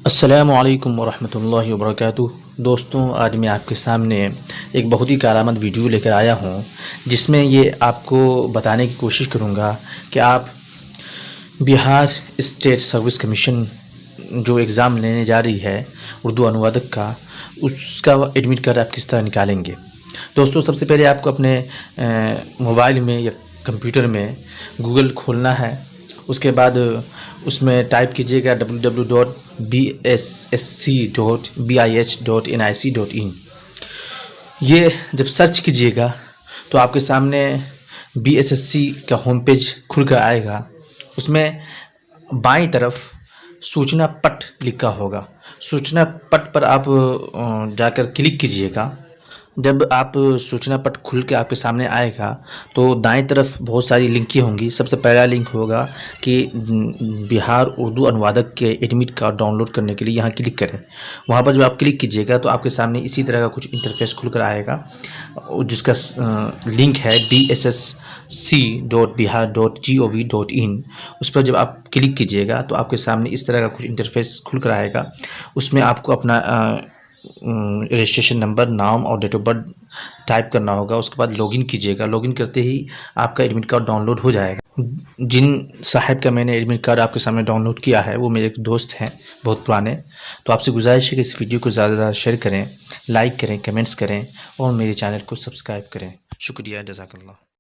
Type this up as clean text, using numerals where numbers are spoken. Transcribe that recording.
अस्सलामुअलैकुम वरहमतुल्लाहि वबरकातुहू। दोस्तों, आज मैं आपके सामने एक बहुत ही कारआमद वीडियो लेकर आया हूँ, जिसमें ये आपको बताने की कोशिश करूँगा कि आप बिहार स्टेट सर्विस कमीशन जो एग्ज़ाम लेने जा रही है उर्दू अनुवादक का, उसका एडमिट कार्ड आप किस तरह निकालेंगे। दोस्तों, सबसे पहले आपको अपने मोबाइल में या कंप्यूटर में गूगल खोलना है। उसके बाद उसमें टाइप कीजिएगा www.bssc.bih.nic.in। ये जब सर्च कीजिएगा तो आपके सामने बीएसएससी का होम पेज खुल कर आएगा। उसमें बाईं तरफ सूचना पट लिखा होगा। सूचना पट पर आप जाकर क्लिक कीजिएगा। जब आप सूचना पट खुल के आपके सामने आएगा तो दाएं तरफ बहुत सारी लिंकें होंगी। सबसे पहला लिंक होगा कि बिहार उर्दू अनुवादक के एडमिट कार्ड डाउनलोड करने के लिए यहाँ क्लिक करें। वहाँ पर जब आप क्लिक कीजिएगा तो आपके सामने इसी तरह का कुछ इंटरफेस खुल कर आएगा, जिसका लिंक है bssc.bihar.gov.in। उस पर जब आप क्लिक कीजिएगा तो आपके सामने इस तरह का कुछ इंटरफेस खुल कर आएगा। उसमें आपको अपना रजिस्ट्रेशन नंबर, नाम और डेट ऑफ बर्थ टाइप करना होगा। उसके बाद लॉगिन कीजिएगा। लॉगिन करते ही आपका एडमिट कार्ड डाउनलोड हो जाएगा। जिन साहब का मैंने एडमिट कार्ड आपके सामने डाउनलोड किया है वो मेरे एक दोस्त हैं, बहुत पुराने। तो आपसे गुजारिश है कि इस वीडियो को ज़्यादा से ज़्यादा शेयर करें, लाइक करें, कमेंट्स करें और मेरे चैनल को सब्सक्राइब करें। शुक्रिया, जज़ाकल्लाह।